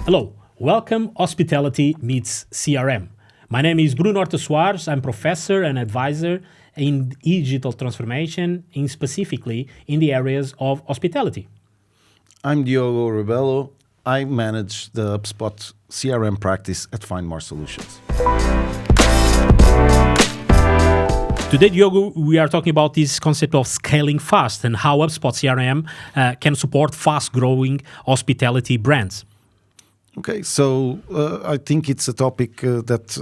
Hello, welcome Hospitality Meets CRM. My name is Bruno Horta Soares. I'm professor and advisor in digital transformation, in specifically in the areas of hospitality. I'm Diogo Rebelo. I manage the HubSpot CRM practice at Find More Solutions. Today, Diogo, we are talking about this concept of scaling fast and how HubSpot CRM can support fast-growing hospitality brands. Okay, so I think it's a topic that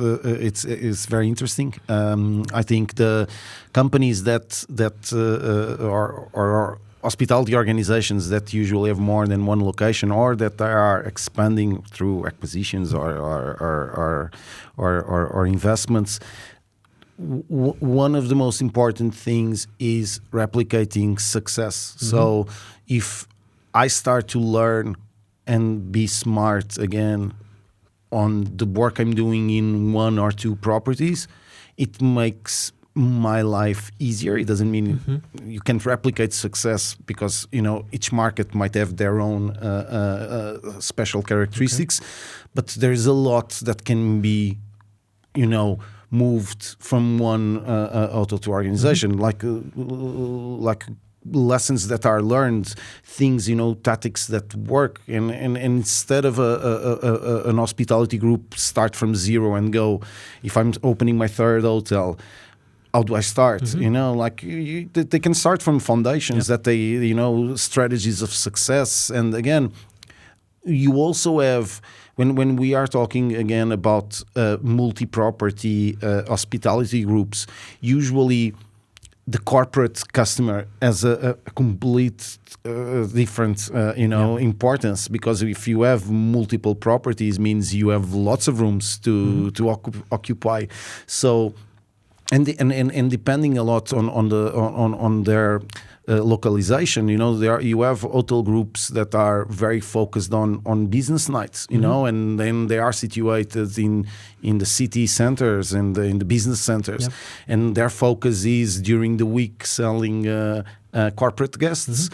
is very interesting. I think the companies that are hospitality organizations that usually have more than one location, or that they are expanding through acquisitions or investments. One of the most important things is replicating success. Mm-hmm. So if I start to learn and be smart again on the work I'm doing in one or two properties, it makes my life easier. It doesn't mean you can't replicate success because, each market might have their own special characteristics, but there's a lot that can be, moved from one hotel to organization, like lessons that are learned, things, tactics that work, and instead of an hospitality group start from zero and go, if I'm opening my third hotel, how do I start? They can start from foundations that they, strategies of success. And again, you also have, when we are talking again about multi-property hospitality groups, usually the corporate customer has a complete different, importance, because if you have multiple properties, means you have lots of rooms to occupy. So, and depending a lot on their localization, you have hotel groups that are very focused on business nights, and then they are situated in the city centers and in the business centers, and their focus is during the week selling corporate guests.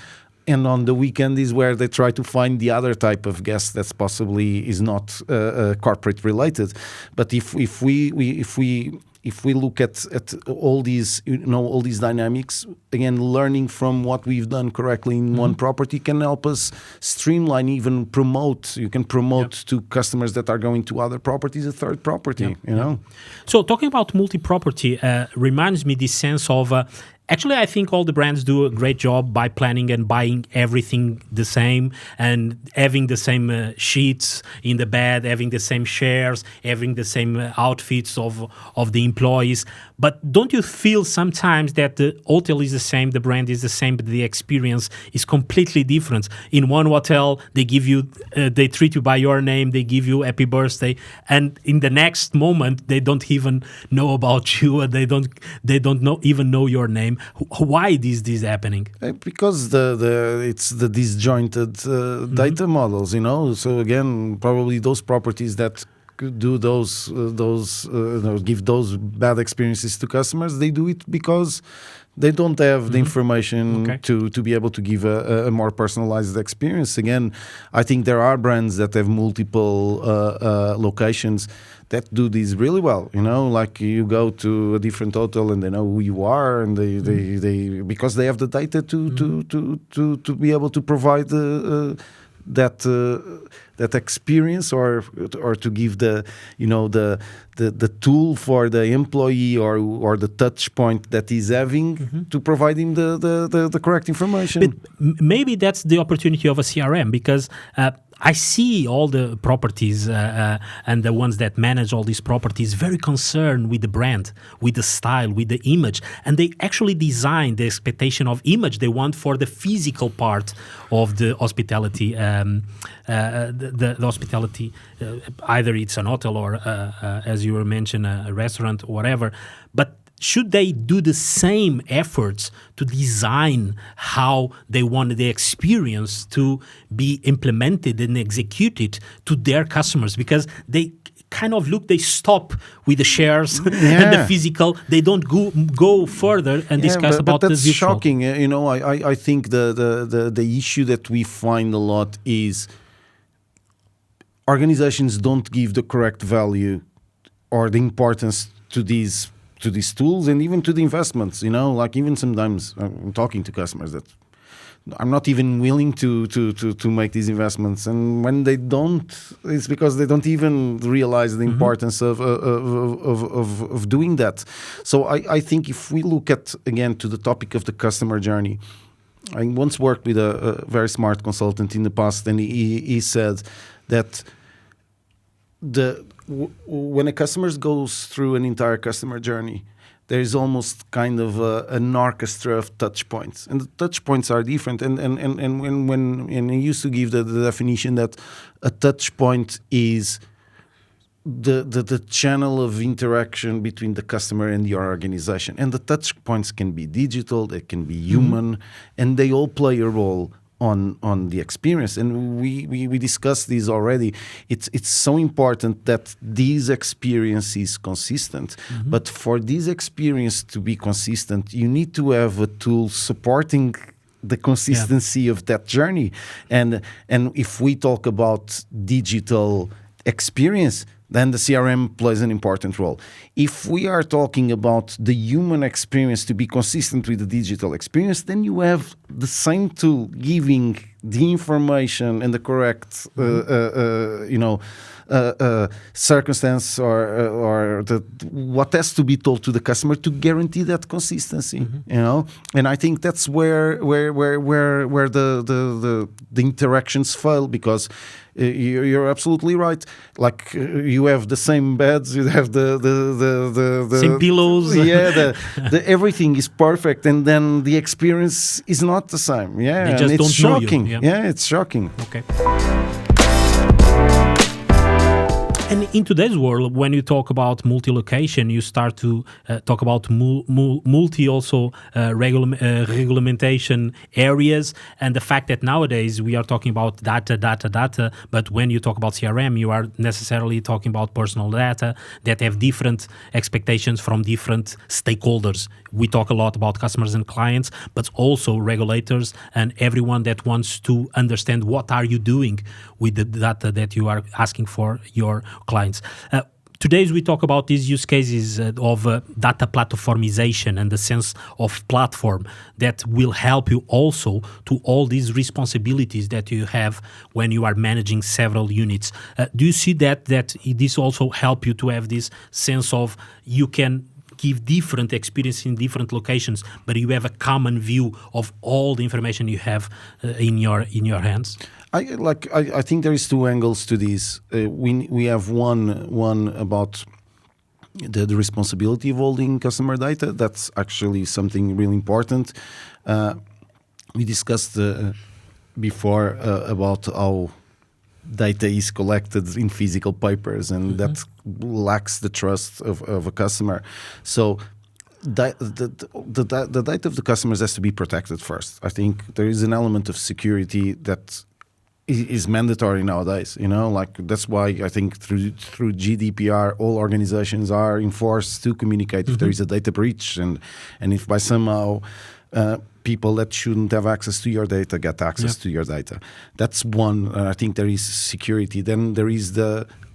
And on the weekend is where they try to find the other type of guest that's possibly is not corporate related. But if we look at all these, all these dynamics, again, learning from what we've done correctly in one property can help us streamline, even promote. You can promote to customers that are going to other properties, a third property, So talking about multi-property reminds me this sense of, actually, I think all the brands do a great job by planning and buying everything the same and having the same sheets in the bed, having the same chairs, having the same outfits of the employees. But don't you feel sometimes that the hotel is the same, the brand is the same, but the experience is completely different? In one hotel, they give you, they treat you by your name, they give you happy birthday, and in the next moment, they don't even know about you, and they don't even know your name. Why is this happening? Because it's the disjointed data models, So again, probably those properties that do those give those bad experiences to customers, they do it because they don't have the information to be able to give a more personalized experience. Again, I think there are brands that have multiple locations that do this really well. Like you go to a different hotel and they know who you are, and they because they have the data to be able to provide that experience, or to give the tool for the employee or the touch point that he's having to provide him the correct information. But maybe that's the opportunity of a CRM, because I see all the properties and the ones that manage all these properties very concerned with the brand, with the style, with the image. And they actually design the expectation of image they want for the physical part of the hospitality, the hospitality, either it's an hotel or, as you were mentioning, a restaurant or whatever. But should they do the same efforts to design how they want the experience to be implemented and executed to their customers? Because they kind of they stop with the shares and the physical. They don't go further and discuss about that's the visual. Shocking. I think the issue that we find a lot is organizations don't give the correct value or the importance to these tools and even to the investments. Like even sometimes I'm talking to customers that I'm not even willing to make these investments, and when they don't, it's because they don't even realize the importance of doing that. So I think if we look at again to the topic of the customer journey, I once worked with a very smart consultant in the past, and he said that when a customer goes through an entire customer journey, there is almost kind of an orchestra of touch points, and the touch points are different. And I used to give the definition that a touch point is the channel of interaction between the customer and your organization, and the touch points can be digital, they can be human, and they all play a role on the experience. And we discussed this already. It's so important that this experience is consistent. But for this experience to be consistent, you need to have a tool supporting the consistency of that journey. And if we talk about digital experience, then the CRM plays an important role. If we are talking about the human experience to be consistent with the digital experience, then you have the same tool giving the information and the correct, circumstance or what has to be told to the customer to guarantee that consistency. And I think that's where the interactions fail, because you're absolutely right. Like you have the same beds, you have the same pillows. Everything is perfect, and then the experience is not the same. They just and it's don't know you. shocking. It's shocking. Okay. And in today's world, when you talk about multi-location, you start to talk about multi also regulation areas, and the fact that nowadays we are talking about data, but when you talk about CRM, you are necessarily talking about personal data that have different expectations from different stakeholders. We talk a lot about customers and clients, but also regulators and everyone that wants to understand what are you doing with the data that you are asking for your clients. Today we talk about these use cases of data platformization and the sense of platform that will help you also to all these responsibilities that you have when you are managing several units. Do you see that this also help you to have this sense of you can give different experience in different locations, but you have a common view of all the information you have in your hands? I think there is two angles to this. We have one about the responsibility of holding customer data. That's actually something really important. We discussed before about how data is collected in physical papers, and that lacks the trust of a customer. So the data of the customers has to be protected first. I think there is an element of security that is mandatory nowadays. Like that's why I think through GDPR all organizations are enforced to communicate if there is a data breach, and if by somehow people that shouldn't have access to your data get access to your data. That's one. I think there is security. Then there is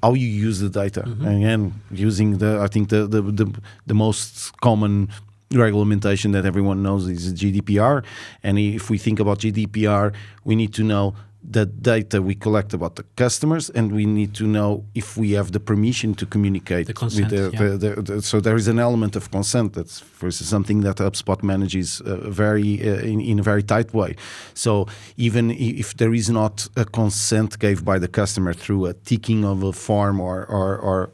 how you use the data. Again, using the most common regulation that everyone knows is GDPR. And if we think about GDPR, we need to know the data we collect about the customers, and we need to know if we have the permission to communicate. The consent, so there is an element of consent. That's for instance something that HubSpot manages in a very tight way. So even if there is not a consent gave by the customer through a ticking of a form or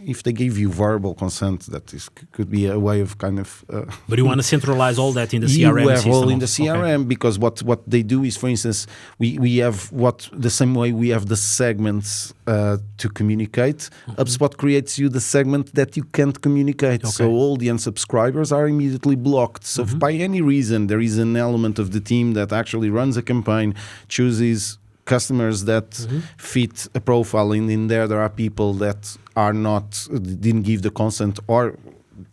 if they give you verbal consent, could be a way of kind of. But you want to centralize all that in the CRM you have system. all in the CRM, because what they do is, for instance, we have the same way we have the segments to communicate. HubSpot creates you the segment that you can't communicate, so all the unsubscribers are immediately blocked. So if by any reason there is an element of the team that actually runs a campaign, chooses customers that fit a profile, and in there are people that didn't give the consent, or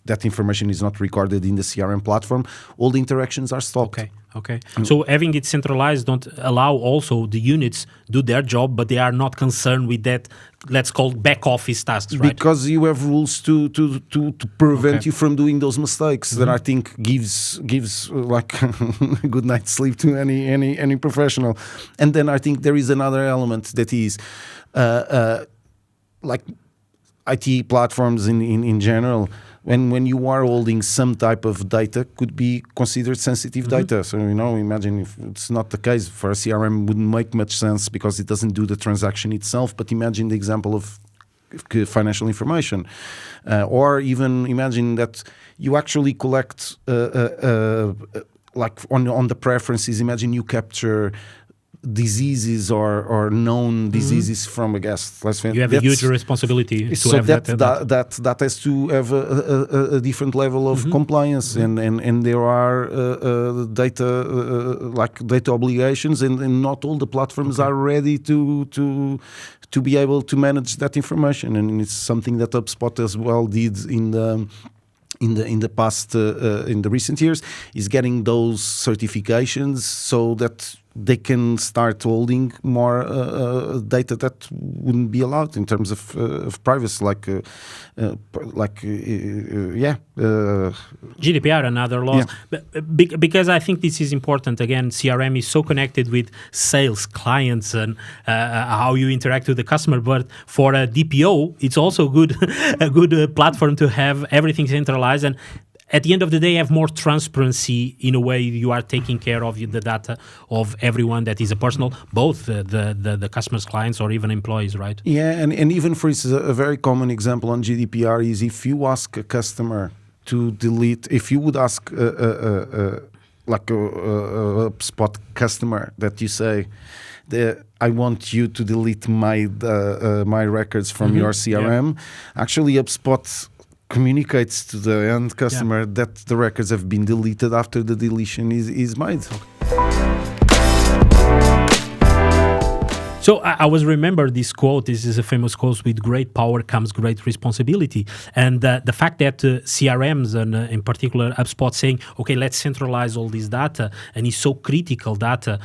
that information is not recorded in the CRM platform, all the interactions are stopped. Okay. So having it centralized don't allow also the units do their job, but they are not concerned with that, let's call back office tasks, right? Because you have rules to prevent you from doing those mistakes that I think gives like a good night's sleep to any professional. And then I think there is another element that is like IT platforms in general. When you are holding some type of data, could be considered sensitive data. So, imagine if it's not the case for a CRM, wouldn't make much sense because it doesn't do the transaction itself. But imagine the example of financial information, or even imagine that you actually collect, like on the preferences. Imagine you capture diseases or known diseases from a guest. You have a huge responsibility to have that has to have a different level of compliance, and there are data obligations, and not all the platforms are ready to be able to manage that information, and it's something that HubSpot as well did in the past, in the recent years, is getting those certifications so that they can start holding more data that wouldn't be allowed in terms of privacy, GDPR and other laws. Because I think this is important. Again, CRM is so connected with sales, clients, and how you interact with the customer. But for a DPO, it's also a good platform to have everything centralized, and at the end of the day, have more transparency in a way. You are taking care of the data of everyone that is a personal, both the customers, clients, or even employees, right? Yeah, and even for instance, a very common example on GDPR is if you ask a customer to delete, if you would ask like a HubSpot customer that you say, I want you to delete my records from your CRM. Actually, HubSpot communicates to the end customer that the records have been deleted after the deletion is made. So I was remember this quote. This is a famous quote: "With great power comes great responsibility." And the fact that CRMs and in particular HubSpot saying, "Okay, let's centralize all this data," and it's so critical data,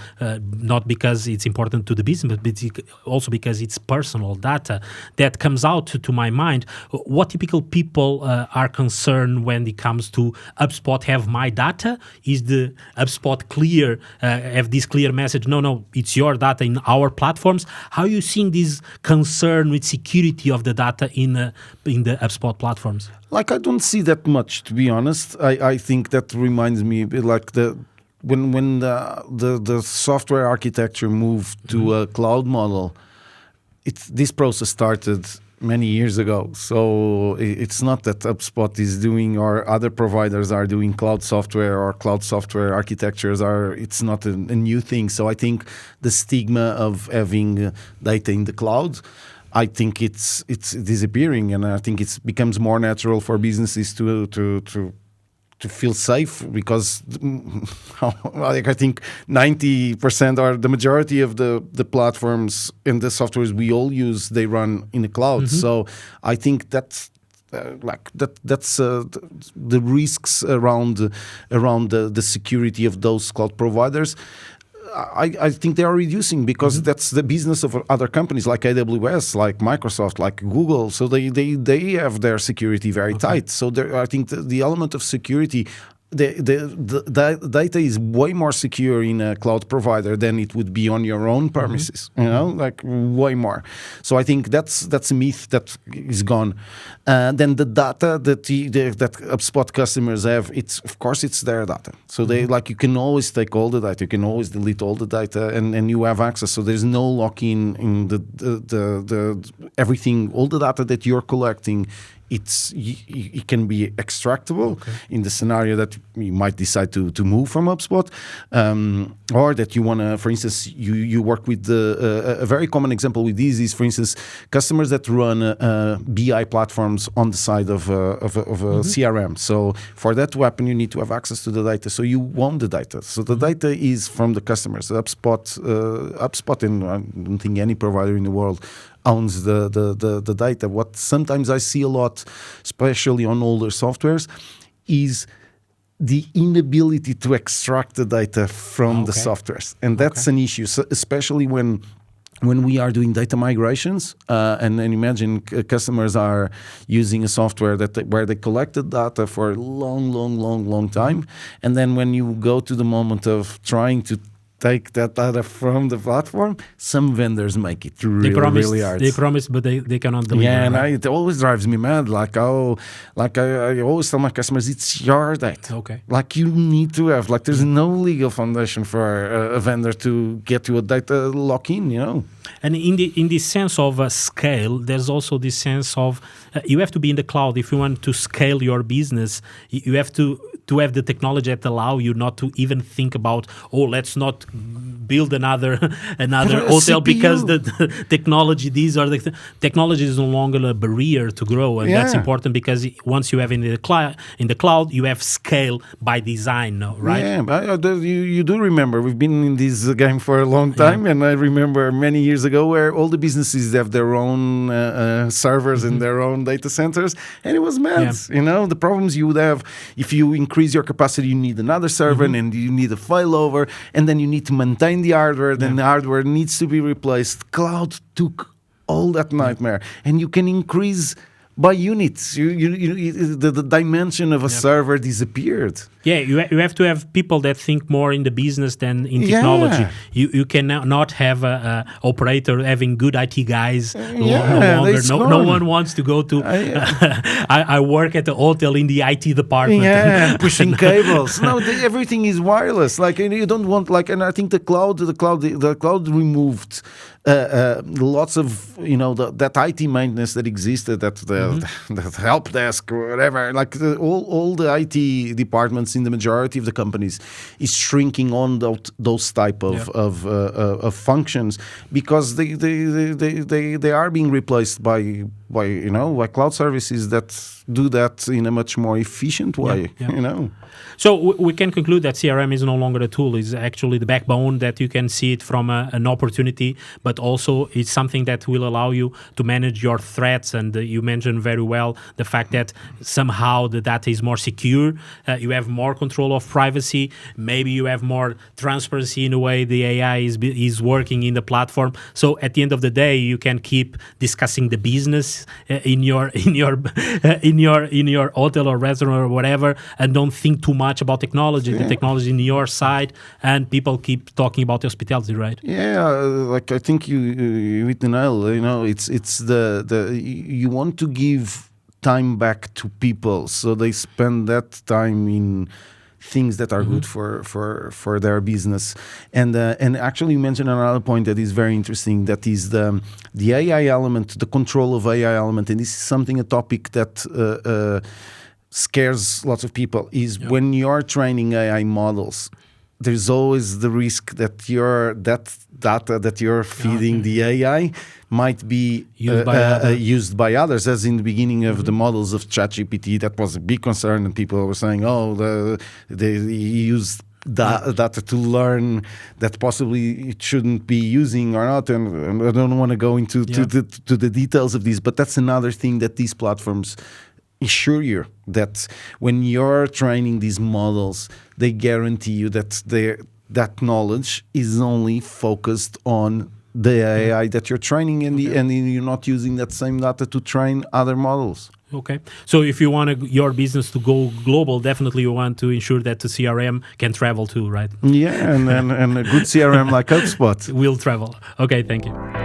not because it's important to the business, but also because it's personal data that comes out to my mind. What typical people are concerned when it comes to HubSpot have my data? Is the HubSpot clear? Have this clear message? No, it's your data in our platform. How are you seeing this concern with security of the data in the HubSpot platforms? Like, I don't see that much, to be honest. I think that reminds me like when the software architecture moved to a cloud model. This process started many years ago. So it's not that HubSpot is doing or other providers are doing cloud software or cloud software architectures it's not a new thing. So I think the stigma of having data in the cloud, I think it's disappearing, and I think it becomes more natural for businesses to feel safe, because like I think 90% or the majority of the platforms and the softwares we all use, they run in the cloud. So I think that's the risks around the security of those cloud providers. I think they are reducing, because that's the business of other companies like AWS, like Microsoft, like Google. So they have their security very tight. So I think the element of security, the data is way more secure in a cloud provider than it would be on your own premises. Like way more. So I think that's a myth that is gone. Then the data that HubSpot customers have, of course it's their data. So you can always take all the data, you can always delete all the data, and you have access. So there's no lock-in in the everything, all the data that you're collecting. It can be extractable in the scenario that you might decide to move from HubSpot, or that you want to, for instance, you work with a very common example with these is, for instance, customers that run BI platforms on the side of a CRM. So for that to happen, you need to have access to the data. So you own the data. So the data is from the customers. HubSpot, and I don't think any provider in the world owns the data. What sometimes I see a lot, especially on older softwares, is the inability to extract the data from the softwares, and that's an issue, so especially when we are doing data migrations, and then imagine customers are using a software where they collected data for a long time, and then when you go to the moment of trying to take that data from the platform, some vendors make it really hard. They promise, but they cannot deliver. Yeah, and it always drives me mad. Like, I always tell my customers, it's your data. Okay. Like, you need to have, like, there's no legal foundation for a vendor to get you a data lock-in, you know. And in this sense of scale, there's also this sense of you have to be in the cloud. If you want to scale your business, you have to have the technology that allow you not to even think about, let's not build another hotel because the technology, technology is no longer a barrier to grow, and that's important because once you have in the cloud, you have scale by design, right? Yeah, but you do remember we've been in this game for a long time, and I remember many years ago where all the businesses have their own servers and their own data centers, and it was mad. You know, the problems you would have if you increase your capacity, you need another server, and you need a failover, and then you need to maintain the hardware, then the hardware needs to be replaced. Cloud took all that nightmare, and you can increase by units. The dimension of a server disappeared. Yeah, you have to have people that think more in the business than in technology. You can not have a operator having good IT guys no longer. No one wants to go to. I work at the hotel in the IT department. Yeah, pushing cables. No, everything is wireless. Like, you don't want, like, and I think the cloud removed lots of, you know, that IT maintenance that existed, that help desk or whatever. Like, all the IT departments in the majority of the companies is shrinking on those type of functions because they are being replaced by cloud services that do that in a much more efficient way. You know. So we can conclude that CRM is no longer a tool; it's actually the backbone, that you can see it from an opportunity, but also it's something that will allow you to manage your threats. And you mentioned very well the fact that somehow the data is more secure. You have more control of privacy. Maybe you have more transparency in the way the AI is working in the platform. So at the end of the day, you can keep discussing the business in your hotel or restaurant or whatever, and don't think too much about technology. The technology in your side, and people keep talking about hospitality, right? Yeah, like, I think you hit the nail. You know, it's you want to give time back to people, so they spend that time in things that are good for their business. And actually, you mentioned another point that is very interesting. That is the AI element, the control of AI element, and this is a topic that scares lots of people. Is when you're training AI models, there's always the risk that that data that you're feeding the AI might be used by others, as in the beginning of the models of ChatGPT. That was a big concern, and people were saying, they used data to learn that possibly it shouldn't be using or not, and I don't want to go into to the details of this, but that's another thing that these platforms assure you, that when you're training these models, they guarantee you that that knowledge is only focused on the AI that you're training, and you're not using that same data to train other models. Okay. So if you want your business to go global, definitely you want to ensure that the CRM can travel too, right? Yeah, and a good CRM like HubSpot will travel. Okay, thank you.